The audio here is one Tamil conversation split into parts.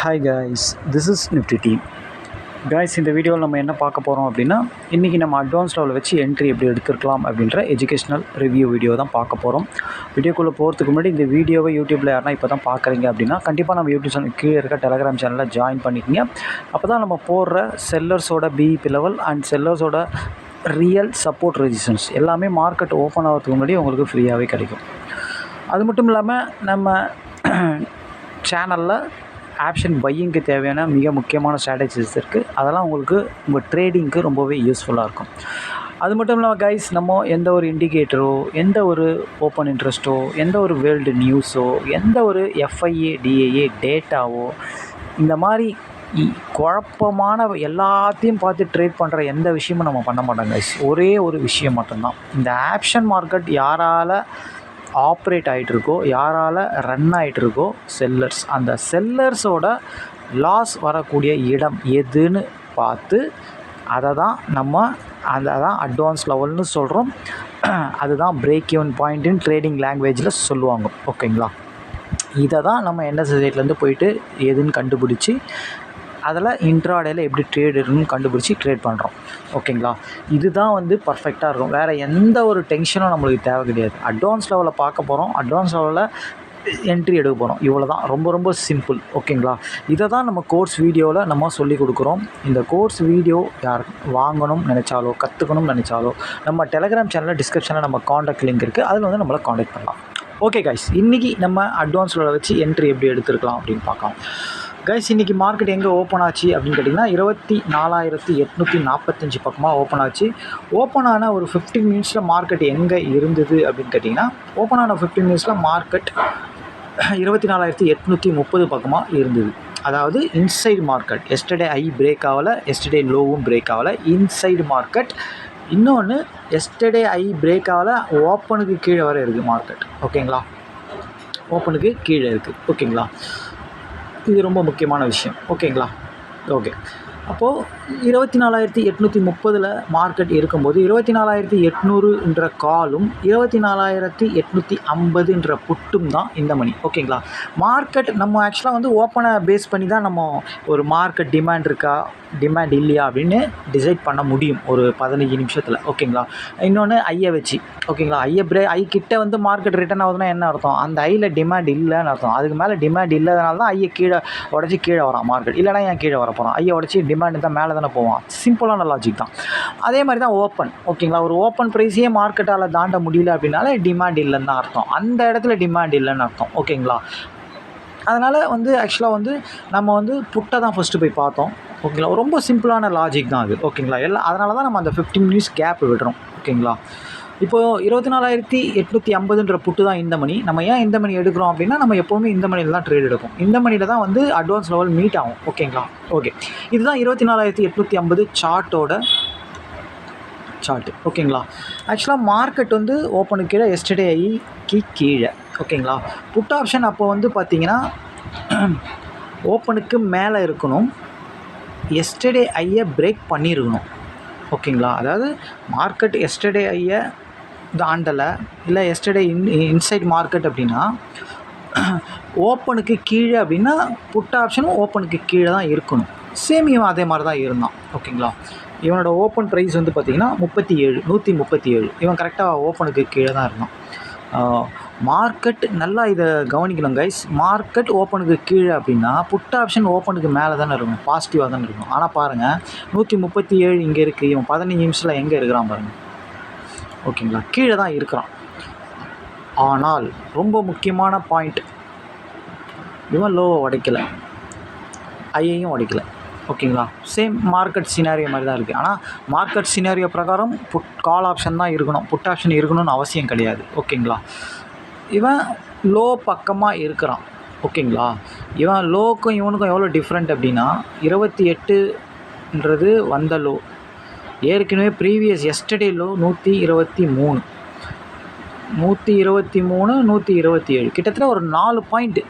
Hi guys, this is Nifty team. Guys, இந்த வீடியோவில் நம்ம என்ன பார்க்க போகிறோம் அப்படின்னா, இன்றைக்கி நம்ம அட்வான்ஸ் லெவலில் வச்சு என்ட்ரி எப்படி எடுத்துருக்கலாம் அப்படின்ற எஜுகேஷ்னல் ரிவ்யூ வீடியோ தான் பார்க்க போகிறோம். வீடியோக்குள்ளே போகிறதுக்கு முன்னாடி இந்த வீடியோவை யூடியூப்பில் யாருன்னா இப்போ தான் பார்க்குறீங்க அப்படின்னா, கண்டிப்பாக நம்ம யூடியூப் சேனல் கீழே இருக்க டெலகிராம் சேனலில் ஜாயின் பண்ணிக்கோங்க. அப்போ தான் நம்ம போடுற செல்லர்ஸோட பிஇபி லெவல் அண்ட் செல்லர்ஸோட ரியல் சப்போர்ட் ரெசிஸ்டன்ஸ் எல்லாமே மார்க்கெட் ஓப்பன் ஆகிறதுக்கு முன்னாடி உங்களுக்கு ஃப்ரீயாகவே கிடைக்கும். அது மட்டும் இல்லாமல் நம்ம சேனலில் ஆப்ஷன் பையிங்க்கு தேவையான மிக முக்கியமான ஸ்ட்ராட்டஜிஸ் இருக்குது. அதெல்லாம் உங்களுக்கு உங்கள் ட்ரேடிங்க்கு ரொம்பவே யூஸ்ஃபுல்லாக இருக்கும். அது மட்டும் இல்லாமல் கைஸ், நம்ம எந்த ஒரு இண்டிகேட்டரோ, எந்த ஒரு ஓப்பன் இன்ட்ரெஸ்ட்டோ, எந்த ஒரு வேர்ல்டு நியூஸோ, எந்த ஒரு எஃப்ஐஏ டிஏஏ டேட்டாவோ, இந்த மாதிரி குழப்பமான எல்லாத்தையும் பார்த்து ட்ரேட் பண்ணுற எந்த விஷயமும் நம்ம பண்ண மாட்டோம் கைஸ். ஒரே ஒரு விஷயம் மட்டும்தான், இந்த ஆப்ஷன் மார்க்கெட் யாரால் ஆப்ரேட் ஆகிட்டுருக்கோ, யாரால் ரன் ஆகிட்டுருக்கோ, செல்லர்ஸ். அந்த செல்லர்ஸோட லாஸ் வரக்கூடிய இடம் எதுன்னு பார்த்து அதை தான் அட்வான்ஸ் லெவல்னு சொல்கிறோம். அதுதான் பிரேக் ஈவன் பாயிண்ட்டுன்னு ட்ரேடிங் லாங்குவேஜில் சொல்லுவாங்க. ஓகேங்களா? இதை தான் நம்ம என்எஸ்சி சைட்லேருந்து போயிட்டு எதுன்னு கண்டுபிடிச்சி அதில் இன்ட்ராடேயில் எப்படி ட்ரேட் இருக்குன்னு கண்டுபிடிச்சி ட்ரேட் பண்ணுறோம். ஓகேங்களா? இதுதான் பர்ஃபெக்டாக இருக்கும். வேறு எந்த ஒரு டென்ஷனும் நம்மளுக்கு தேவை கிடையாது. அட்வான்ஸ் லெவலில் பார்க்க போகிறோம், அட்வான்ஸ் லெவலில் என்ட்ரி எடுக்க போகிறோம். இவ்வளோ தான், ரொம்ப ரொம்ப சிம்பிள். ஓகேங்களா? இதை தான் நம்ம கோர்ஸ் வீடியோவில் நம்ம சொல்லிக் கொடுக்குறோம். இந்த கோர்ஸ் வீடியோ யார் வாங்கணும்னு நினச்சாலோ, கற்றுக்கணும்னு நினச்சாலோ, நம்ம டெலகிராம் சேனலில் டிஸ்கிரிப்ஷனில் நம்ம காண்டாக்ட் லிங்க் இருக்குது, அதில் நம்மளை காண்டாக்ட் பண்ணலாம். ஓகே கைஸ், இன்றைக்கி நம்ம அட்வான்ஸ் லெவலில் வச்சு என்ட்ரி எப்படி எடுத்துருக்கலாம் அப்படின்னு பார்க்கலாம். கைஸ், இன்றைக்கி மார்க்கெட் எங்கே ஓப்பன் ஆச்சு அப்படின்னு கேட்டிங்கன்னா 24,845 பக்கமாக ஓப்பன் ஆச்சு. ஓப்பன் ஆன ஒரு 15 மினிட்ஸில் மார்க்கெட் எங்கே இருந்தது அப்படின்னு கேட்டிங்கன்னா, ஓப்பன் ஆன 15 மினிட்ஸில் மார்க்கெட் 24,830 பக்கமாக இருந்தது. அதாவது இன்சைடு மார்க்கெட். எஸ்டர்டே ஐ பிரேக் ஆகலை, எஸ்டர்டே லோவும் பிரேக் ஆகலை, இன்சைடு மார்க்கெட். இன்னொன்று, எஸ்டர்டே ஐ பிரேக் ஆகலை, ஓப்பனுக்கு கீழே வர இருக்குது மார்க்கெட். ஓகேங்களா? ஓப்பனுக்கு கீழே இருக்குது. ஓகேங்களா? இது ரொம்ப முக்கியமான விஷயம். ஓகேங்களா? ஓகே. அப்போது 24,830 மார்க்கெட் இருக்கும்போது 24,800 காலும் 24,850 புட்டும் தான் இந்த மணி. ஓகேங்களா? மார்க்கெட் நம்ம ஆக்சுவலாக ஓப்பனை பேஸ் பண்ணி தான் நம்ம ஒரு மார்க்கெட் டிமாண்ட் இருக்கா, டிமாண்ட் இல்லையா அப்படின்னு டிசைட் பண்ண முடியும் ஒரு 15 நிமிஷத்தில். ஓகேங்களா? இன்னொன்று ஐயை வச்சு. ஓகேங்களா? ஐ கிட்ட மார்க்கெட் ரிட்டர்ன் ஆகுதுன்னா என்ன அர்த்தம்? அந்த ஐயில் டிமாண்ட் இல்லைன்னு அர்த்தம். அதுக்கு மேலே டிமாண்ட் இல்லாதனால தான் ஐயை உடச்சி கீழே வரான் மார்க்கெட். இல்லைனா ஏன் கீழே வர போகிறான்? ஐயை உடச்சி டிமாண்ட் தான் மேலே தானே போவான். சிம்பிளான லாஜிக் தான். அதே மாதிரி தான் ஓப்பன். ஓகேங்களா? ஒரு ஓப்பன் ப்ரைஸையே மார்க்கெட்டால் தாண்ட முடியல அப்படின்னாலே டிமாண்ட் இல்லைன்னு தான் அர்த்தம். அந்த இடத்துல டிமாண்ட் இல்லைன்னு அர்த்தம். ஓகேங்களா? அதனால் ஆக்சுவலாக நம்ம புட்டை தான் ஃபஸ்ட்டு போய் பார்த்தோம். ஓகேங்களா? ரொம்ப சிம்பிளான லாஜிக் தான் அது. ஓகேங்களா? அதனால தான் நம்ம அந்த 15 மினிட்ஸ் கேப் விடுறோம். ஓகேங்களா? இப்போது 24,850 புட்டு தான் இந்த மணி. நம்ம ஏன் இந்த மணி எடுக்கிறோம் அப்படின்னா, நம்ம எப்போவுமே இந்த மணியில் தான் ட்ரேட் எடுப்போம். இந்த மணியில் தான் அட்வான்ஸ் லெவல் மீட் ஆகும். ஓகேங்களா? ஓகே. இதுதான் 24,850 சார்ட்டோட சார்ட்டு. ஓகேங்களா? ஆக்சுவலாக மார்க்கெட் ஓப்பனுக்கு கீழே, எஸ்டர்டே ஐக்கு கீழே. ஓகேங்களா? புட் ஆப்ஷன் அப்போ பார்த்தீங்கன்னா ஓப்பனுக்கு மேலே இருக்கணும், எஸ்டர்டே ஐயை பிரேக் பண்ணியிருக்கணும். ஓகேங்களா? அதாவது மார்க்கெட் எஸ்டர்டே ஐயை தாண்டலை, இல்லை எஸ்டர்டே இன்சைட் மார்க்கெட் அப்படின்னா, ஓப்பனுக்கு கீழே அப்படின்னா புட் ஆப்ஷனும் ஓப்பனுக்கு கீழே தான் இருக்கணும். சேம் இவன் அதே மாதிரி தான் இருந்தான். ஓகேங்களா? இவனோட ஓப்பன் ப்ரைஸ் பார்த்திங்கன்னா 137. இவன் கரெக்டாக ஓப்பனுக்கு கீழே தான் இருந்தான். மார்க்கெட் நல்லா இதை கவனிக்கணும் கைஸ். மார்க்கெட் ஓப்பனுக்கு கீழே அப்படின்னா புட் ஆப்ஷன் ஓப்பனுக்கு மேலே தானே இருக்கும், பாசிட்டிவாக தானே இருக்கும். ஆனால் பாருங்கள், 137 இங்கே இருக்குது. இவன் 15 நிமிஷத்தில் எங்கே இருக்கிறான் பாருங்கள். ஓகேங்களா? கீழே தான் இருக்கிறான். ஆனால் ரொம்ப முக்கியமான பாயிண்ட், இவன் லோவை உடைக்கலை, ஐயையும் உடைக்கலை. ஓகேங்களா? சேம் மார்க்கெட் சினாரியோ மாதிரி தான் இருக்குது. ஆனால் மார்க்கெட் சினாரியோ பிரகாரம் கால் ஆப்ஷன் தான் இருக்கணும், புட் ஆப்ஷன் இருக்கணும்னு அவசியம் கிடையாது. ஓகேங்களா? இவன் லோ பக்கமாக இருக்கிறான். ஓகேங்களா? இவன் லோக்கும் இவனுக்கும் எவ்வளோ டிஃப்ரெண்ட் அப்படின்னா, 28ன்றது வந்த லோ. ஏற்கனவே ப்ரீவியஸ் எஸ்டர்டே லோ 123, 127, கிட்டத்தட்ட ஒரு 4 பாயிண்ட்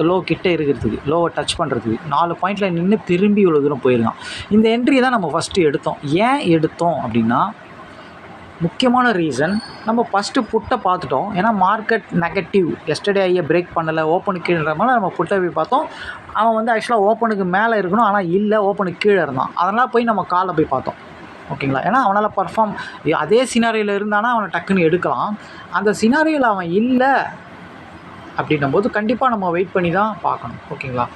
லோ கிட்டே இருக்கிறதுக்கு, லோவை டச் பண்ணுறதுக்கு 4 பாயிண்டில் நின்று திரும்பி இவ்வளோ தூரம் போயிருக்கான். இந்த என்ட்ரி தான் நம்ம ஃபஸ்ட்டு எடுத்தோம். ஏன் எடுத்தோம் அப்படின்னா, முக்கியமான ரீசன் நம்ம ஃபஸ்ட்டு புட்டை பார்த்துட்டோம். ஏன்னா மார்க்கெட் நெகட்டிவ், எஸ்டர்டே ஐயை பிரேக் பண்ணலை, ஓப்பனுக்கு கீழேன்றதுனால நம்ம புட்டை போய் பார்த்தோம். அவன் வந்து ஆக்சுவலாக ஓப்பனுக்கு மேலே இருக்கணும், ஆனால் இல்லை, ஓப்பனுக்கு கீழே இருந்தான். அதனால் போய் நம்ம காலை போய் பார்த்தோம். ஓகேங்களா? ஏன்னா அவனால் பர்ஃபார்ம் அதே சினாரியோவில் இருந்தானா அவனை டக்குன்னு எடுக்கலாம். அந்த சினாரியோவில் அவன் இல்லை அப்படின்னும்போது கண்டிப்பாக நம்ம வெயிட் பண்ணி தான் பார்க்கணும். ஓகேங்களா?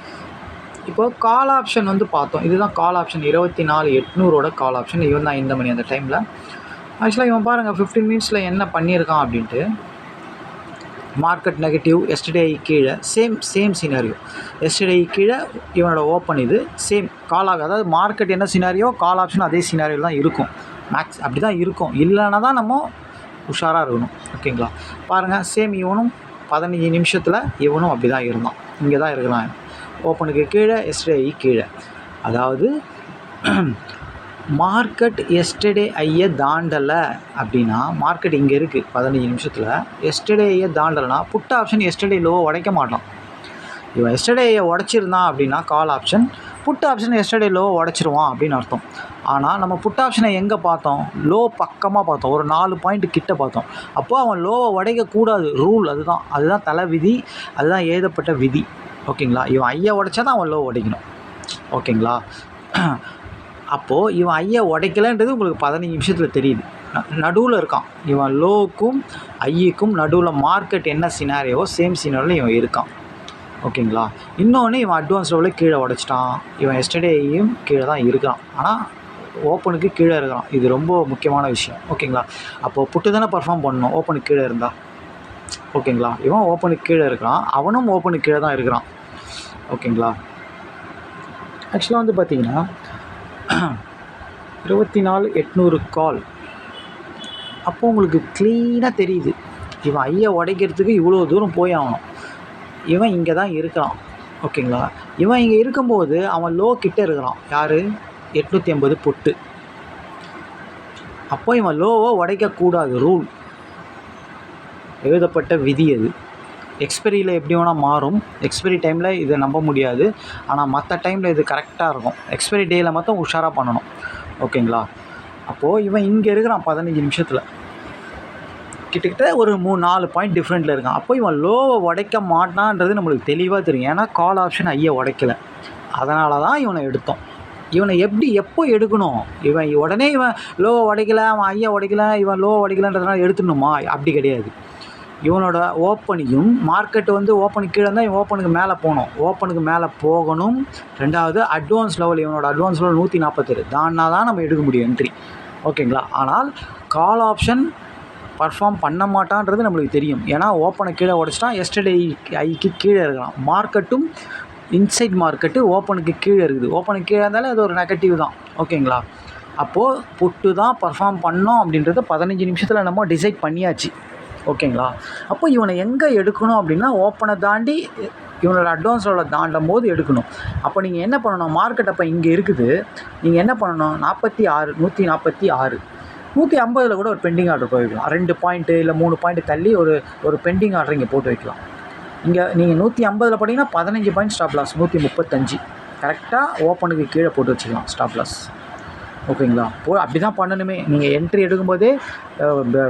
இப்போ கால் ஆப்ஷன் வந்து பார்த்தோம். இதுதான் கால் ஆப்ஷன் 24,800 கால் ஆப்ஷன். இவன் தான் இந்த மணி அந்த டைமில். ஆக்சுவலாக இவன் பாருங்கள் 15 மினிட்ஸில் என்ன பண்ணியிருக்கான் அப்படின்ட்டு. மார்க்கெட் நெகட்டிவ், எஸ்டர்டே கீழே, சேம் சினாரியோ. எஸ்டர்டே கீழே இவனோட ஓப்பன் இது சேம் கால் ஆக, அதாவது மார்க்கெட் என்ன சினாரியோ கால் ஆப்ஷன் அதே சினாரியோவில் தான் இருக்கும். மேக்ஸ் அப்படி தான் இருக்கும். இல்லைன்னா தான் நம்ம உஷாராக இருக்கணும். ஓகேங்களா? பாருங்கள், சேம் இவனும் 15 நிமிஷத்தில் இவனும் அப்படி தான் இருந்தான். இங்கே தான் இருக்கிறான். ஓப்பனுக்கு கீழே, எஸ்டர்டே கீழே. அதாவது மார்க்கெட் எஸ்டர்டே ஐயை தாண்டலை அப்படின்னா, மார்க்கெட் இங்கே இருக்குது 15 நிமிஷத்தில், எஸ்டர்டே ஐயை தாண்டலைன்னா புட் ஆப்ஷன் எஸ்டர்டே லோவை உடைக்க மாட்டான். இவன் எஸ்டர்டே ஐயை உடச்சிருந்தான் அப்படின்னா call option, put option yesterday லோவை உடச்சிருவான் அப்படின்னு அர்த்தம். ஆனால் நம்ம புட் ஆப்ஷனை எங்கே பார்த்தோம்? லோ பக்கமாக பார்த்தோம், ஒரு 4 பாயிண்ட் கிட்ட பார்த்தோம். அப்போது அவன் லோவை உடைக்கக்கூடாது, ரூல் அதுதான் தலை விதி, அதுதான் எழுதப்பட்ட விதி. ஓகேங்களா? இவன் ஐயை உடைச்சா தான் அவன் லோ உடைக்கணும். ஓகேங்களா? அப்போது இவன் ஐயை உடைக்கலைன்றது உங்களுக்கு 15 நிமிஷத்தில் தெரியுது. நடுவில் இருக்கான். இவன் லோவுக்கும் ஐயுக்கும் நடுவில் மார்க்கெட் என்ன சினாரியோ சேம் சினாரியோவில் இவன் இருக்கான். ஓகேங்களா? இன்னொன்று இவன் அட்வான்ஸ் லெவலில் கீழே உடைச்சிட்டான். இவன் எஸ்டர்டேயும் கீழே தான் இருக்கிறான், ஆனால் ஓப்பனுக்கு கீழே இருக்கிறான். இது ரொம்ப முக்கியமான விஷயம். ஓகேங்களா? அப்போது புட்டு தானே பர்ஃபார்ம் பண்ணணும் ஓப்பனுக்கு கீழே இருந்தால். ஓகேங்களா? இவன் ஓப்பனுக்கு கீழே இருக்கிறான், அவனும் ஓப்பனுக்கு கீழே தான் இருக்கிறான். ஓகேங்களா? ஆக்சுவலாக வந்து பார்த்திங்கன்னா 24,800 கால். அப்போது உங்களுக்கு க்ளீனாக தெரியுது இவன் ஐயை உடைக்கிறதுக்கு இவ்வளோ தூரம் போய் ஆகணும். இவன் இங்கே தான் இருக்கிறான். ஓகேங்களா? இவன் இங்கே இருக்கும்போது அவன் லோ கிட்டே இருக்கிறான். யார்? 850 புட்டு. அப்போ இவன் லோவை உடைக்கக்கூடாது, ரூல், எழுதப்பட்ட விதி. அது எக்ஸ்பெரியில் எப்படி வேணால் மாறும். எக்ஸ்பெரி டைமில் இதை நம்ப முடியாது, ஆனால் மற்ற டைமில் இது கரெக்டாக இருக்கும். எக்ஸ்பெரி டேயில் மட்டும் உஷாராக பண்ணணும். ஓகேங்களா? அப்போது இவன் இங்கே இருக்கிறான் 15 நிமிஷத்தில், கிட்டத்தட்ட ஒரு 4 பாயிண்ட் டிஃப்ரெண்ட்டில் இருக்கான். அப்போ இவன் லோவை உடைக்க மாட்டான்றது நம்மளுக்கு தெளிவாக தெரியும். ஏன்னா கால் ஆப்ஷன் ஐயை உடைக்கலை, அதனால தான் இவனை எடுத்தோம். இவனை எப்போ எடுக்கணும்? இவன் உடனே இவன் லோவை உடைக்கலை, அவன் ஐயை உடைக்கலை, இவன் லோவை உடைக்கலைன்றதுனால எடுத்துடணுமா? அப்படி கிடையாது. இவனோட ஓப்பனையும் மார்க்கெட் வந்து ஓப்பனுக்கு கீழே இருந்தால் இவன் ஓப்பனுக்கு மேலே போகணும், ஓப்பனுக்கு மேலே போகணும். ரெண்டாவது அட்வான்ஸ் லெவல், இவனோட அட்வான்ஸ் லெவல் 147 தான்னா தான் நம்ம எடுக்க முடியும் என்ட்ரி. ஓகேங்களா? ஆனால் கால் ஆப்ஷன் பர்ஃபார்ம் பண்ண மாட்டான்றது நம்மளுக்கு தெரியும். ஏன்னா ஓப்பனை கீழே உடச்சிட்டான், எஸ்டர்டே ஐக்கு கீழே இருக்கிறான். மார்க்கெட்டும் இன்சைட் மார்க்கெட்டு ஓப்பனுக்கு கீழே இருக்குது. ஓப்பனுக்கு கீழே இருந்தாலே அது ஒரு நெகட்டிவ் தான். ஓகேங்களா? அப்போது புட்டு தான் பர்ஃபார்ம் பண்ணோம் அப்படின்றத 15 நிமிஷத்தில் நம்ம டிசைட் பண்ணியாச்சு. ஓகேங்களா? அப்போ இவனை எங்கே எடுக்கணும் அப்படின்னா, ஓப்பனை தாண்டி இவனோட அட்வான்ஸோட தாண்டும் போது எடுக்கணும். அப்போ நீங்கள் என்ன பண்ணணும்? மார்க்கெட் அப்போ இங்கே இருக்குது, நீங்கள் என்ன பண்ணணும்? 46, 146, 150 கூட ஒரு பெண்டிங் ஆர்டர் போய் வைக்கலாம். 2 பாயிண்ட்டு இல்லை 3 பாயிண்ட் தள்ளி ஒரு பெண்டிங் ஆர்டர் இங்கே போட்டு வைக்கலாம். இங்கே நீங்கள் 150 போட்டிங்கன்னா 15 பாயிண்ட் ஸ்டாப் லாஸ், 135 கரெக்டாக ஓப்பனுக்கு கீழே போட்டு வச்சுக்கலாம் ஸ்டாப் லாஸ். ஓகேங்களா? அப்படி தான் பண்ணணுமே. நீங்கள் என்ட்ரி எடுக்கும்போதே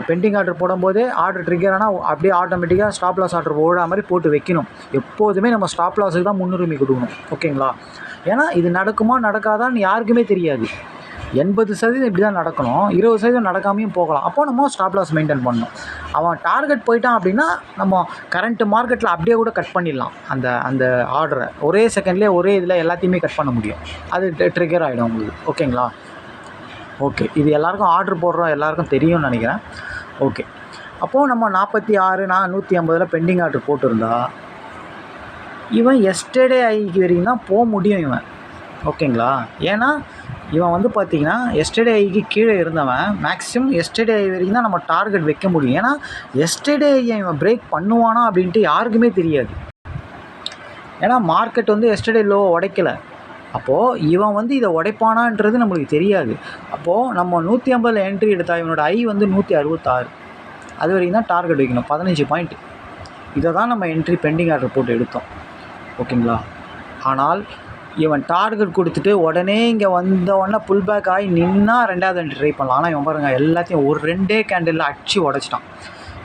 பெண்டிங் ஆர்டர் போடும்போதே ஆர்டர் ட்ரிகர் ஆனால் அப்படியே ஆட்டோமேட்டிக்காக ஸ்டாப் லாஸ் ஆர்டர் ஓடுற மாதிரி போட்டு வைக்கணும். எப்போதுமே நம்ம ஸ்டாப் லாஸுக்கு தான் முன்னுரிமை கொடுக்கணும். ஓகேங்களா? ஏன்னா இது நடக்குமா நடக்காதான்னு யாருக்குமே தெரியாது. 80% இப்படி தான் நடக்கணும், 20% நடக்காமையும் போகலாம். அப்போ நம்ம ஸ்டாப் லாஸ் மெயின்டைன் பண்ணணும். அவன் டார்கெட் போயிட்டான் அப்படின்னா நம்ம கரண்ட் மார்க்கெட்டில் அப்படியே கூட கட் பண்ணிடலாம். அந்த ஆர்டரை ஒரே செகண்ட்லேயே ஒரே இதில் எல்லாத்தையுமே கட் பண்ண முடியும். அது ட்ரிகர் ஆகிடும் உங்களுக்கு. ஓகேங்களா? ஓகே, இது எல்லாருக்கும் ஆர்டர் போடுறோம் எல்லாருக்கும் தெரியும்னு நினைக்கிறேன். ஓகே, அப்போது நம்ம 46, 150 பெண்டிங் ஆர்டர் போட்டிருந்தா இவன் எஸ்டர்டே ஐக்கு வரைக்கும் தான் போக முடியும் இவன். ஓகேங்களா? ஏன்னா இவன் வந்து பார்த்திங்கன்னா எஸ்டர்டே ஐக்கு கீழே இருந்தவன் மேக்ஸிமம் எஸ்டர்டே ஐ வரைக்கும் தான் நம்ம டார்கெட் வைக்க முடியும். ஏன்னா எஸ்டர்டே ஐயை இவன் பிரேக் பண்ணுவானா அப்படின்ட்டு யாருக்குமே தெரியாது. ஏன்னா மார்க்கெட் வந்து எஸ்டர்டே லோ உடைக்கலை. அப்போது இவன் வந்து இதை உடைப்பானான்றது நம்மளுக்கு தெரியாது. அப்போது நம்ம 150 என்ட்ரி எடுத்தால் இவனோட ஐ வந்து 166, அது வரைக்கும் தான் டார்கெட் வைக்கணும், 15 பாயிண்ட். இதை தான் நம்ம என்ட்ரி பெண்டிங் ஆர்டர் போட்டு எடுத்தோம். ஓகேங்களா? ஆனால் இவன் டார்கெட் கொடுத்துட்டு உடனே இங்கே வந்தவொடனே புல் பேக் ஆகி நின்னா ரெண்டாவது என்ட்ரி ட்ரை பண்ணலாம். ஆனால் இவன் பாருங்கள் எல்லாத்தையும் ஒரு 2 கேண்டில் அடித்து உடச்சிட்டான்.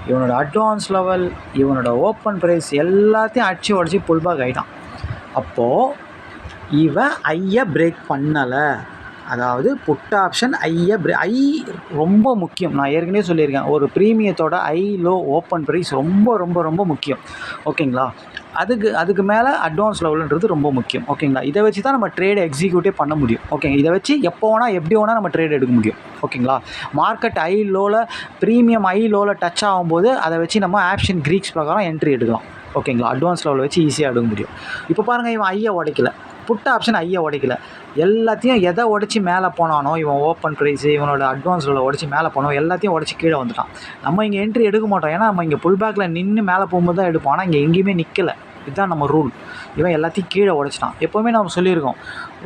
இவனோட அட்வான்ஸ் லெவல், இவனோட ஓப்பன் ப்ரைஸ் எல்லாத்தையும் அடித்து உடச்சி புல் பேக் ஆகிட்டான். அப்போது இவன் ஐயை பிரேக் பண்ணலை. அதாவது புட் ஆப்ஷன் ஐ ரொம்ப முக்கியம். நான் ஏற்கனவே சொல்லியிருக்கேன், ஒரு ப்ரீமியத்தோட ஐ லோ ஓப்பன் ப்ரைஸ் ரொம்ப ரொம்ப ரொம்ப முக்கியம். ஓகேங்களா? அதுக்கு மேலே அட்வான்ஸ் லெவலுன்றது ரொம்ப முக்கியம். ஓகேங்களா? இதை வச்சு தான் நம்ம ட்ரேடு எக்ஸிக்யூட்டே பண்ண முடியும். ஓகேங்க, இதை வச்சு எப்போ வேணால் எப்படி வேணால் நம்ம ட்ரேட் எடுக்க முடியும். ஓகேங்களா? மார்க்கெட் ஐ லோவில் ப்ரீமியம் ஐ லோவில் டச் ஆகும்போது அதை வச்சு நம்ம ஆப்ஷன் க்ரீக்ஸ் பிரகாரம் என்ட்ரி எடுக்கலாம். ஓகேங்களா? அட்வான்ஸ் லெவலில் வச்சு ஈஸியாக எடுக்க முடியும். இப்போ பாருங்கள், இவன் ஐயை உடைக்கல, புட் ஆப்ஷன் ஐயை உடைக்கல. எல்லாத்தையும் எதை உடச்சி மேலே போனானோ, இவன் ஓப்பன் ப்ரைஸு இவனோட அட்வான்ஸ் லெவலில் உடச்சி மேலே போனோம், எல்லாத்தையும் உடச்சி கீழே வந்துட்டான். நம்ம இங்கே என்ட்ரி எடுக்க மாட்டோம், ஏன்னா நம்ம இங்கே புல் பேக்கில் நின்று மேலே போகும்போது தான் எடுப்போம். ஆனால் இங்கே எங்கேயுமே நிற்கலை. இதுதான் நம்ம ரூல். இவன் எல்லாத்தையும் கீழே உடச்சிட்டான். எப்போவுமே நம்ம சொல்லியிருக்கோம்,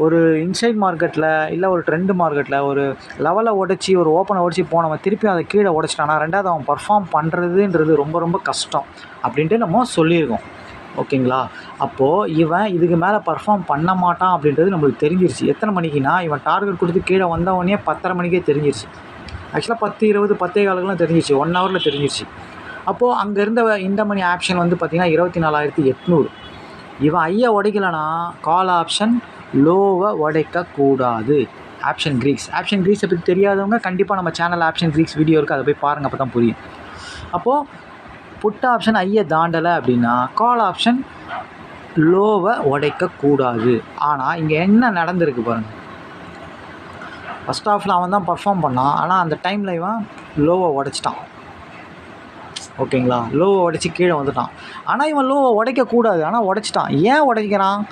ஒரு இன்சைட் மார்க்கெட்டில் இல்லை ஒரு ட்ரெண்ட் மார்க்கெட்டில் ஒரு லெவலை உடச்சி ஒரு ஓப்பனை உடச்சி போனவன் திருப்பி அதை கீழே உடச்சிட்டானா ரெண்டாவது அவன் பர்ஃபார்ம் பண்ணுறதுன்றது ரொம்ப ரொம்ப கஷ்டம் அப்படின்ட்டு நம்ம சொல்லியிருக்கோம். ஓகேங்களா? அப்போது இவன் இதுக்கு மேலே பர்ஃபார்ம் பண்ண மாட்டான் அப்படின்றது நம்மளுக்கு தெரிஞ்சிருச்சு. எத்தனை மணிக்குனா, இவன் டார்கெட் கொடுத்து கீழே வந்தவொடனே 10:30 மணிக்கே தெரிஞ்சிருச்சு. ஆக்சுவலாக 10:20 10:15 தெரிஞ்சிருச்சு, 1 ஹவரில் தெரிஞ்சிருச்சு. அப்போது அங்கே இருந்த இந்த மணி ஆப்ஷன் வந்து பார்த்திங்கன்னா 24,800. இவன் ஐயை உடைக்கலைன்னா கால் ஆப்ஷன் லோவை உடைக்கக்கூடாது. ஆப்ஷன் க்ரீக்ஸை பற்றி தெரியாதவங்க கண்டிப்பாக நம்ம சேனல் ஆப்ஷன் க்ரீக்ஸ் வீடியோ இருக்குது, அதை போய் பாருங்கள், அப்போ தான் புரியும். அப்போது புட் ஆப்ஷன் ஐயை தாண்டலை அப்படின்னா கால் ஆப்ஷன் லோவை உடைக்கக்கூடாது. ஆனால் இங்கே என்ன நடந்திருக்கு பாருங்கள். ஃபஸ்ட் ஆஃபில் அவன் தான் பர்ஃபார்ம் பண்ணான், ஆனால் அந்த டைமில் இவன் லோவை உடைச்சிட்டான். ஓகேங்களா? லோவை உடச்சி கீழே வந்துட்டான். ஆனால் இவன் லோவை உடைக்கக்கூடாது, ஆனால் உடச்சிட்டான். ஏன் உடைக்கிறான்?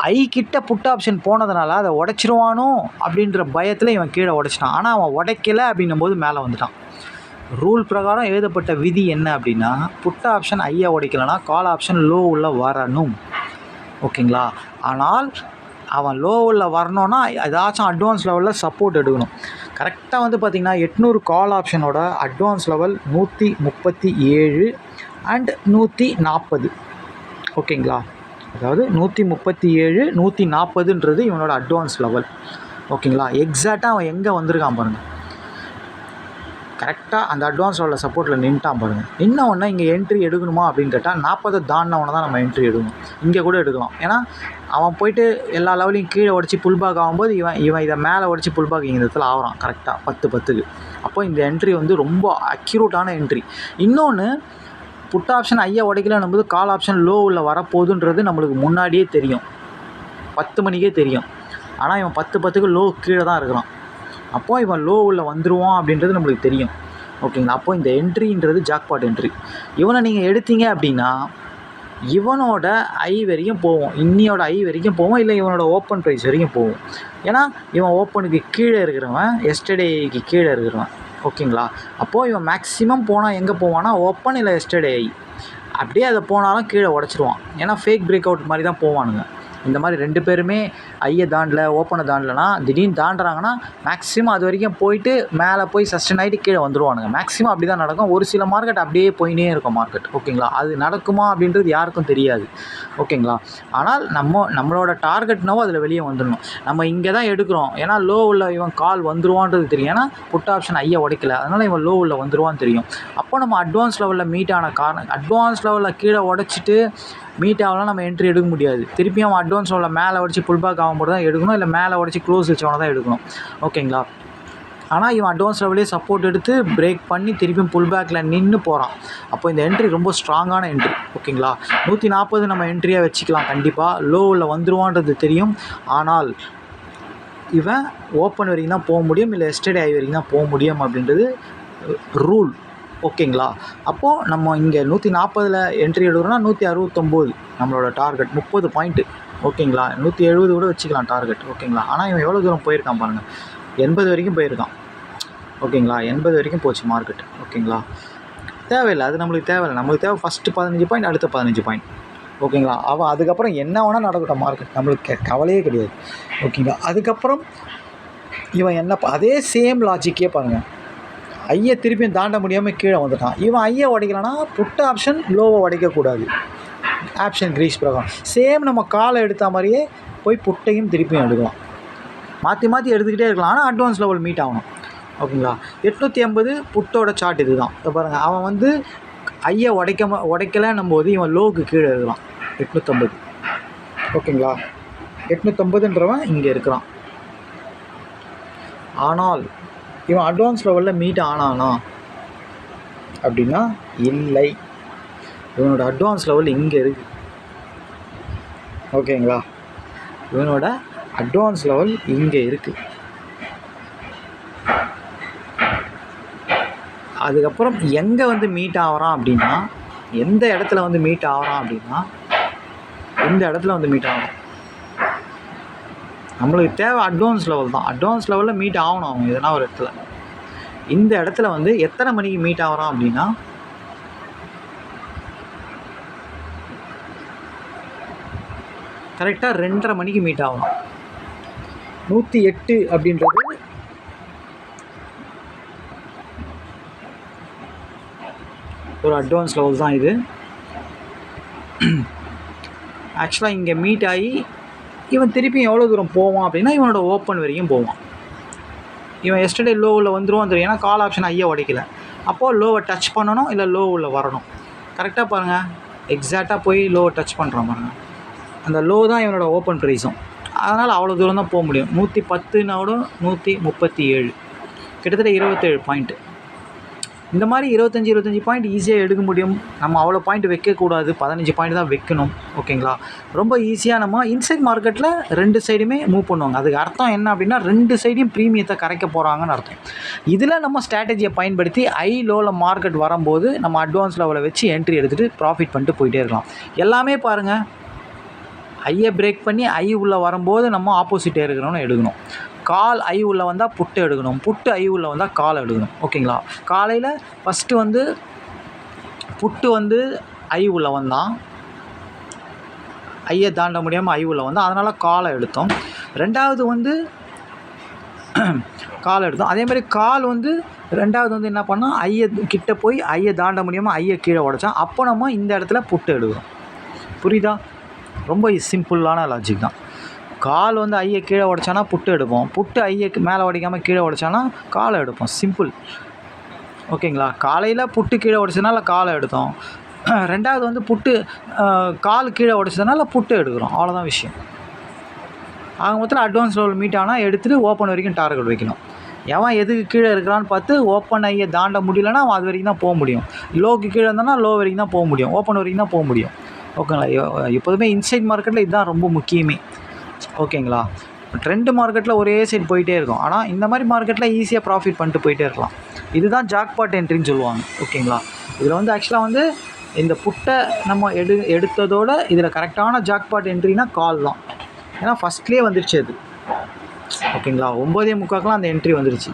ஐ கிட்ட புட் ஆப்ஷன் போனதுனால அதை உடச்சிருவானோ அப்படின்ற பயத்தில் இவன் கீழே உடச்சிட்டான். ஆனால் அவன் உடைக்கலை அப்படின்னும் போது மேலே வந்துட்டான். ரூல் பிரகாரம் எழுதப்பட்ட விதி என்ன அப்படின்னா, புட் ஆப்ஷன் ஐயை உடைக்கலைன்னா கால் ஆப்ஷன் லோ உள்ள வரணும். ஓகேங்களா? ஆனால் அவன் லோ உள்ள வரணுன்னா ஏதாச்சும் அட்வான்ஸ் லெவலில் சப்போர்ட் எடுக்கணும். கரெக்டாக வந்து பார்த்திங்கன்னா 800 கால் ஆப்ஷனோட அட்வான்ஸ் லெவல் 137 அண்ட் 140. ஓகேங்களா? அதாவது 137 140ன்றது இவனோட அட்வான்ஸ் லெவல். ஓகேங்களா? எக்ஸாக்டாக அவன் எங்கே வந்திருக்கான் பாருங்கள். கரெக்டாக அந்த அட்வான்ஸ் லெவலில் சப்போர்ட்டில் நின்ட்டான் பாருங்கள். இன்னொன்று இங்கே என்ட்ரி எடுக்கணுமா அப்படின்னு கேட்டால் 40 தாண்டினவனை தான் நம்ம என்ட்ரி எடுக்கணும். இங்கே கூட எடுக்கலாம். ஏன்னா அவன் போய்ட்டு எல்லா லெவலையும் கீழே உடச்சி புல்பாக் ஆகும்போது இவன் இதை மேலே உடச்சி புல்பாக் இந்த இடத்துல ஆகிறான் கரெக்டாக 10-10க்கு. அப்போ இந்த என்ட்ரி வந்து ரொம்ப அக்யூரேட்டான என்ட்ரி. இன்னொன்று, புட் ஆப்ஷன் ஐயை உடைக்கலன்னும் போது கால் ஆப்ஷன் லோ உள்ள வரப்போகுதுன்றது நம்மளுக்கு முன்னாடியே தெரியும், 10 மணிக்கே தெரியும். ஆனால் இவன் 10-10க்கு லோ கீழே தான் இருக்கிறான். அப்போது இவன் லோ உள்ள வந்துடுவான் அப்படின்றது நம்மளுக்கு தெரியும். ஓகேங்களா? அப்போது இந்த என்ட்ரின்றது ஜாக்பாட் என்ட்ரி. இவனை நீங்கள் எடுத்தீங்க அப்படின்னா இவனோட ஐ வரைக்கும் போவோம், இன்னியோட ஐ வரைக்கும் போவோம், இல்லை இவனோட ஓப்பன் ப்ரைஸ் வரைக்கும் போவோம். ஏன்னா இவன் ஓப்பனுக்கு கீழே இருக்கிறவன், எஸ்டர்டேக்கு கீழே இருக்கிறவன். ஓகேங்களா? அப்போது இவன் மேக்ஸிமம் போனால் எங்கே போவான்னா ஓப்பன் இல்லை எஸ்டர்டே ஐ. அப்படியே அதை போனாலும் கீழே உடச்சிருவான். ஏன்னா ஃபேக் பிரேக் அவுட் மாதிரி தான் போவானுங்க. இந்த மாதிரி 2 பேருமே ஐயை தாண்டல ஓப்பனை தாண்டலைன்னா திடீர்னு தாண்டுறாங்கன்னா மேக்ஸிமம் அது வரைக்கும் போயிட்டு மேலே போய் சஸ்டெயின் ஆகிட்டு கீழே வந்துடுவானுங்க. மேக்ஸிமம் அப்படி தான் நடக்கும். ஒரு சில மார்க்கெட் அப்படியே போயினே இருக்கும் மார்க்கெட். ஓகேங்களா? அது நடக்குமா அப்படின்றது யாருக்கும் தெரியாது. ஓகேங்களா? ஆனால் நம்மளோட டார்கெட்னாவோ அதில் வெளியே வந்துடணும். நம்ம இங்கே தான் எடுக்கிறோம், ஏன்னா லோ உள்ள இவன் கால் வந்துடுவான்றது தெரியும். ஏன்னா புட் ஆப்ஷன் ஐயை உடைக்கல, அதனால் இவன் லோ உள்ள வந்துடுவான்னு தெரியும். அப்போ நம்ம அட்வான்ஸ் லெவலில் மீட் ஆன காரணம், அட்வான்ஸ் லெவலில் கீழே உடச்சிட்டு மீட் ஆகலாம் நம்ம என்ட்ரி எடுக்க முடியாது. திருப்பியும் அவன் அட்வான்ஸ் லெவலில் மேலே உடச்சி புல்பாக் ஆகும்போது தான் எடுக்கணும், இல்லை மேலே உடச்சி க்ளோஸ் வச்சவனை தான் எடுக்கணும். ஓகேங்களா? ஆனால் இவன் அட்வான்ஸ் லெவலே சப்போர்ட் எடுத்து பிரேக் பண்ணி திருப்பியும் புல்பேக்கில் நின்று போகிறான். அப்போ இந்த என்ட்ரி ரொம்ப ஸ்ட்ராங்கான என்ட்ரி. ஓகேங்களா? 140 நம்ம என்ட்ரியாக வச்சுக்கலாம். கண்டிப்பாக லோவில் வந்துடுவான்றது தெரியும். ஆனால் இவன் ஓப்பன் வரைக்கும் தான் போக முடியும், இல்லை எஸ்டர்டே ஐ வரைக்கும் தான் போக முடியும் அப்படின்றது ரூல். ஓகேங்களா? அப்போது நம்ம இங்கே 140 என்ட்ரி எடுக்கிறோன்னா 169 நம்மளோட டார்கெட், 30 பாயிண்ட்டு. ஓகேங்களா? 170 கூட வச்சுக்கலாம் டார்கெட். ஓகேங்களா? ஆனால் இவன் எவ்வளோ தூரம் போயிருக்கான் பாருங்கள், 80 வரைக்கும் போயிருக்கான். ஓகேங்களா? 80 வரைக்கும் போச்சு மார்க்கெட். ஓகேங்களா? தேவையில்லை, அது நம்மளுக்கு தேவையில்லை. நம்மளுக்கு தேவை ஃபஸ்ட்டு 15 பாயிண்ட், அடுத்த 15 பாயிண்ட். ஓகேங்களா? அவன் அதுக்கப்புறம் என்ன வேணால் நடக்கட்டும் மார்க்கெட், நம்மளுக்கு கவலையே கிடையாது. ஓகேங்களா? அதுக்கப்புறம் இவன் என்ன, அதே சேம் லாஜிக்கே பாருங்கள். ஐயை திருப்பியும் தாண்ட முடியாமல் கீழே வந்துட்டான். இவன் ஐயை உடைக்கலன்னா புட் ஆப்ஷன் லோவை உடைக்கக்கூடாது. ஆப்ஷன் கிரீஸ் பிரகாரம் சேம் நம்ம காலை எடுத்த மாதிரியே போய் புட்டையும் திருப்பியும் எடுக்கலாம். மாற்றி மாற்றி எடுத்துக்கிட்டே இருக்கலாம். ஆனால் அட்வான்ஸ் லெவல் மீட் ஆகணும். ஓகேங்களா. 850 புட்டோட சார்ட் இது தான். இப்போ பாருங்கள், அவன் வந்து ஐயை உடைக்கலன்னும் போது இவன் லோவுக்கு கீழே இருக்கலாம் 850. ஓகேங்களா. 850ன்றவன் இங்கே இருக்கிறான். ஆனால் இவன் அட்வான்ஸ் லெவலில் மீட் ஆனானா அப்படின்னா இல்லை. இவனோட அட்வான்ஸ் லெவல் இங்கே இருக்குது. ஓகேங்களா. இவனோட அட்வான்ஸ் லெவல் இங்கே இருக்குது. அதுக்கப்புறம் எங்கே வந்து மீட் ஆகிறான் அப்படின்னா, எந்த இடத்துல வந்து மீட் ஆகிறான் அப்படின்னா இந்த இடத்துல வந்து மீட் ஆகணும். நம்மளுக்கு தேவை அட்வான்ஸ் லெவல் தான். அட்வான்ஸ் லெவலில் மீட் ஆகணும் அவங்க எதனா ஒரு இடத்துல. இந்த இடத்துல வந்து எத்தனை மணிக்கு மீட் ஆகிறான் அப்படின்னா கரெக்டாக 2:30 மணிக்கு மீட் ஆகணும். 108 அப்படின்றது ஒரு அட்வான்ஸ் லெவல் தான் இது. ஆக்சுவலாக இங்கே மீட் ஆகி இவன் திருப்பி எவ்வளோ தூரம் போவான் அப்படின்னா இவனோட ஓப்பன் வரைக்கும் போவான். இவன் எஸ்டர்டே லோவில் வந்துடுவான் தெரியும். ஏன்னா கால் ஆப்ஷன் ஐயா உடைக்கல. அப்போது லோவை டச் பண்ணணும், இல்லை லோவில் வரணும். கரெக்டாக பாருங்கள், எக்ஸாக்டாக போய் லோவை டச் பண்ணுறான் பாருங்கள். அந்த லோ தான் இவனோட ஓப்பன் ப்ரைஸும். அதனால் அவ்வளோ தூரம் தான் போக முடியும். 110 137, கிட்டத்தட்ட 27 பாயிண்ட்டு. இந்த மாதிரி 25 பாயிண்ட் ஈஸியாக எடுக்க முடியும். நம்ம அவ்வளோ பாயிண்ட் வைக்கக்கூடாது, 15 பாயிண்ட் தான் வைக்கணும். ஓகேங்களா. ரொம்ப ஈஸியாக நம்ம இன்சைட் மார்க்கெட்டில் 2 சைடுமே மூவ் பண்ணுவாங்க. அதுக்கு அர்த்தம் என்ன அப்படின்னா 2 சைடையும் ப்ரீமியத்தை கரைக்க போகிறாங்கன்னு அர்த்தம். இதில் நம்ம ஸ்ட்ராட்டஜியை பயன்படுத்தி லோவில் மார்க்கெட் வரும்போது நம்ம அட்வான்ஸ் லெவலை வச்சு என்ட்ரி எடுத்துகிட்டு ப்ராஃபிட் பண்ணிட்டு போயிட்டே இருக்கலாம். எல்லாமே பாருங்கள், ஐயை பிரேக் பண்ணி உள்ளே வரும்போது நம்ம ஆப்போசிட்டே இருக்கிறோன்னு எடுக்கணும். கால் உள்ளே வந்தால் புட்டு எடுக்கணும், புட்டு உள்ளே வந்தால் கால் எடுக்கணும். ஓகேங்களா. காலையில் ஃபஸ்ட்டு வந்து புட்டு வந்து உள்ளே வந்தான், ஐயை தாண்ட முடியாமல் உள்ளே வந்தான், அதனால் காலை எடுத்தோம். ரெண்டாவது வந்து கால் எடுத்தோம். அதேமாதிரி கால் வந்து ரெண்டாவது வந்து என்ன பண்ணால் ஐயை கிட்டே போய் ஐயை தாண்ட முடியாமல் ஐயை கீழே உடைச்சான். அப்போ நம்ம இந்த இடத்துல புட்டு எடுக்கிறோம். புரியுதா. ரொம்ப சிம்பிளான லாஜிக் தான். கால் வந்து ஐயை கீழே உடைச்சானா புட்டு எடுப்போம், புட்டு ஐயை மேலே உடைக்காமல் கீழே உடைச்சானா காலை எடுப்போம். சிம்பிள். ஓகேங்களா. காலையில் புட்டு கீழே உடைச்சதுனால காலை எடுத்தோம். ரெண்டாவது வந்து புட்டு கால் கீழே உடைச்சதுனால புட்டு எடுக்கிறோம். அவ்வளோதான் விஷயம். ஆக மொத்தத்தில் அட்வான்ஸ் லெவல் மீட் ஆனால் எடுத்துகிட்டு ஓப்பன் வரைக்கும் டார்கெட் வைக்கணும். எவன் எதுக்கு கீழே இருக்கிறான்னு பார்த்து ஓப்பன் ஐயை தாண்ட முடியலன்னா அவன் அது வரைக்கும் தான் போக முடியும். லோக்கு கீழே இருந்தானா லோ வரைக்கும் தான் போக முடியும், ஓப்பன் வரைக்கும் தான் போக முடியும். ஓகேங்களா. எப்போதுமே இன்சைட் மார்க்கெட்டில் இதுதான் ரொம்ப முக்கியமே. ஓகேங்களா. ட்ரெண்டு மார்க்கெட்டில் ஒரே சைட் போயிட்டே இருக்கும். ஆனால் இந்த மாதிரி மார்க்கெட்டில் ஈஸியாக ப்ராஃபிட் பண்ணிட்டு போயிட்டே இருக்கலாம். இதுதான் ஜாக்பாட் என்ட்ரின்னு சொல்லுவாங்க. ஓகேங்களா. இதில் வந்து ஆக்சுவலாக வந்து இந்த புட்டை நம்ம எடுத்ததோட இதில் கரெக்டான ஜாக்பாட் என்ட்ரினா கால் தான். ஏன்னா ஃபஸ்ட்லேயே வந்துருச்சு அது. ஓகேங்களா. 9:45 அந்த என்ட்ரி வந்துருச்சு.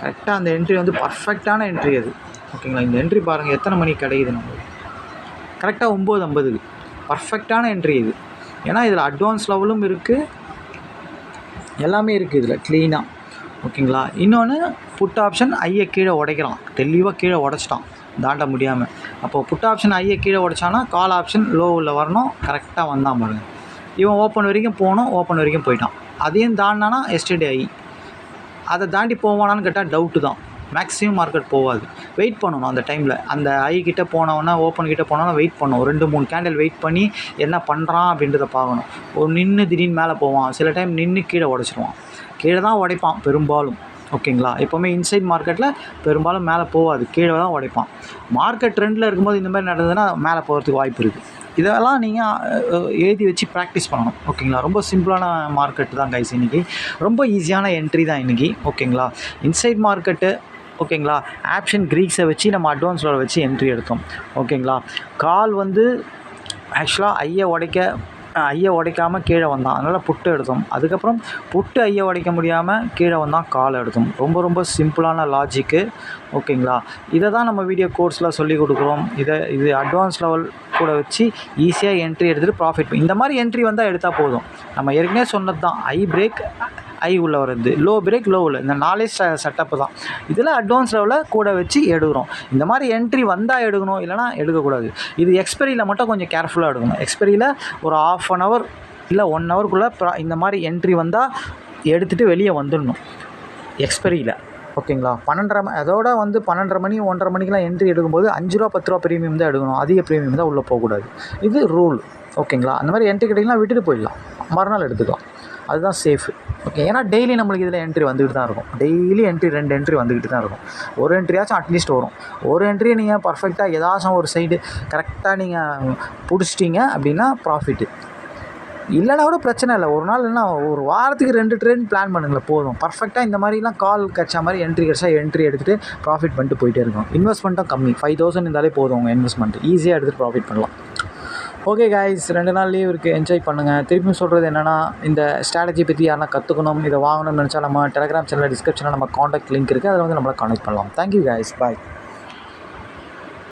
கரெக்டாக அந்த என்ட்ரி வந்து பர்ஃபெக்டான என்ட்ரி அது. ஓகேங்களா. இந்த என்ட்ரி பாருங்கள் எத்தனை மணிக்கு கிடைக்குது நம்மளுக்கு. கரெக்டாக 9:50 பர்ஃபெக்டான என்ட்ரி இது. ஏன்னா இதில் அட்வான்ஸ் லெவலும் இருக்குது, எல்லாமே இருக்குது இதில் க்ளீனாக. ஓகேங்களா. இன்னொன்று புட் ஆப்ஷன் ஐயை கீழே உடைக்கலாம், தெளிவாக கீழே உடச்சிட்டான் தாண்ட முடியாமல். அப்போது புட் ஆப்ஷன் ஐயை கீழே உடைச்சானா கால் ஆப்ஷன் லோவில் வரணும். கரெக்டாக வந்தான் பாருங்கள். இவன் ஓப்பன் வரைக்கும் போகணும், ஓப்பன் வரைக்கும் போயிட்டான். அதையும் தாண்டினானா எஸ்டர்டே ஐ. அதை தாண்டி போவானான்னு கேட்டால் டவுட்டு தான். மேக்ஸிமம் மார்க்கெட் போகாது. வெயிட் பண்ணணும் அந்த டைமில். அந்த ஐ கிட்டே போனவொன்னே ஓப்பன் கிட்டே போனோன்னா வெயிட் பண்ணணும். 2-3 கேண்டில் வெயிட் பண்ணி என்ன பண்ணுறான் அப்படின்றத பார்க்கணும். ஒரு நின்று திடீர்னு மேலே போவான், சில டைம் நின்று கீழே உடச்சிடுவான். கீழே தான் உடைப்பான் பெரும்பாலும். ஓகேங்களா. எப்போவுமே இன்சைட் மார்க்கெட்டில் பெரும்பாலும் மேலே போகாது, கீழே தான் உடைப்பான். மார்க்கெட் ட்ரெண்டில் இருக்கும்போது இந்த மாதிரி நடந்ததுன்னா மேலே போகிறதுக்கு வாய்ப்பு இருக்குது. இதெல்லாம் நீங்கள் எழுதி வச்சு ப்ராக்டிஸ் பண்ணணும். ஓகேங்களா. ரொம்ப சிம்பிளான மார்க்கெட்டு தான் கைஸ் இன்றைக்கி. ரொம்ப ஈஸியான என்ட்ரி தான் இன்றைக்கி. ஓகேங்களா. Inside market. ஓகேங்களா. ஆப்ஷன் க்ரீக்ஸை வச்சு நம்ம அட்வான்ஸோட வச்சு என்ட்ரி எடுத்தோம். ஓகேங்களா. கால் வந்து ஆக்சுவலாக ஐயை உடைக்காமல் கீழே வந்தான், அதனால் புட்டு எடுத்தோம். அதுக்கப்புறம் புட்டு ஐயை உடைக்க முடியாமல் கீழே வந்தான், கால் எடுத்தோம். ரொம்ப ரொம்ப சிம்பிளான லாஜிக்கு. ஓகேங்களா. இதை தான் நம்ம வீடியோ கோர்ஸில் சொல்லிக் கொடுக்குறோம். இது அட்வான்ஸ் லெவல் கூட வச்சு ஈஸியாக என்ட்ரி எடுத்துகிட்டு ப்ராஃபிட். இந்த மாதிரி என்ட்ரி வந்தால் எடுத்தால் போதும். நம்ம ஏற்கனவே சொன்னது தான், ஐ பிரேக் ஹை உள்ள வருது, லோ பிரேக் லோ உள்ள, இந்த 4 செட்டப்பு தான். இதில் அட்வான்ஸ் லெவலில் கூட வச்சு எடுக்கிறோம். இந்த மாதிரி என்ட்ரி வந்தால் எடுக்கணும், இல்லைனா எடுக்கக்கூடாது. இது எக்ஸ்பெரியில் மட்டும் கொஞ்சம் கேர்ஃபுல்லாக எடுக்கணும். எக்ஸ்பெரியில் ஒரு 1/2 hour இல்லை 1 hourக்குள்ளே இந்த மாதிரி என்ட்ரி வந்தால் எடுத்துகிட்டு வெளியே வந்துடணும் எக்ஸ்பெரியில். ஓகேங்களா? 12:30 அதோட 12:30 மணி 1:30 மணிக்கெலாம் என்ட்ரி எடுக்கும்போது 5 ரூபா 10 ரூபா ப்ரீமியம் தான் எடுக்கணும். அதிக ப்ரீமியம் தான் உள்ளே போகக்கூடாது. இது ரூல். ஓகேங்களா? அந்த மாதிரி என்ட்ரி கிடைக்கலாம், விட்டுட்டு போயிடலாம், மறுநாள் எடுத்துக்கலாம். அதுதான் சேஃபு. ஓகே. ஏன்னா டெய்லி நம்மளுக்கு இதில் என்ட்ரி வந்துக்கிட்டு தான் இருக்கும். டெய்லி என்ட்ரி 2 என்ட்ரி வந்துக்கிட்டு தான் இருக்கும். ஒரு என்ட்ரியாச்சும் அட்லீஸ்ட் வரும். ஒரு என்ட்ரியை நீங்கள் பர்ஃபெக்டாக ஏதாச்சும் ஒரு சைடு கரெக்டாக நீங்கள் பிடிச்சிட்டிங்க அப்படின்னா ப்ராஃபிட்டு. இல்லைனா கூட பிரச்சனை இல்லை. ஒரு நாள் இல்லைனா ஒரு வாரத்துக்கு 2 ட்ரேட் பிளான் பண்ணுங்களேன், போதும். பர்ஃபெக்டாக இந்த மாதிரிலாம் கால் கிடச்ச மாதிரி என்ட்ரி கிடச்சா என்ட்ரி எடுத்துகிட்டு ப்ராஃபிட் பண்ணிட்டு போயிட்டே இருக்கும். இன்வெஸ்ட்மெண்ட்டும் கம்மி, 5000 இருந்தாலே போதும். உங்கள் இன்வெஸ்ட்மெண்ட் ஈஸியாக எடுத்துகிட்டு ப்ராஃபிட் பண்ணலாம். ஓகே காய்ஸ், 2 நாள் லீவ் இருக்குது, என்ஜாய் பண்ணுங்கள். திருப்பியும் சொல்கிறது என்னென்னா, இந்த ஸ்ட்ராட்டஜி பற்றி யாருனா கற்றுக்கணும், இதை வாங்கணும்னு நினச்சா நம்ம டெலிகிராம் சேனலில் டிஸ்கிரிப்ஷனில் நம்ம காண்டாக்ட் லிங்க் இருக்குது, அதில் நம்மளை காண்டாக்ட் பண்ணலாம். தேங்க்யூ காய்ஸ், பாய்.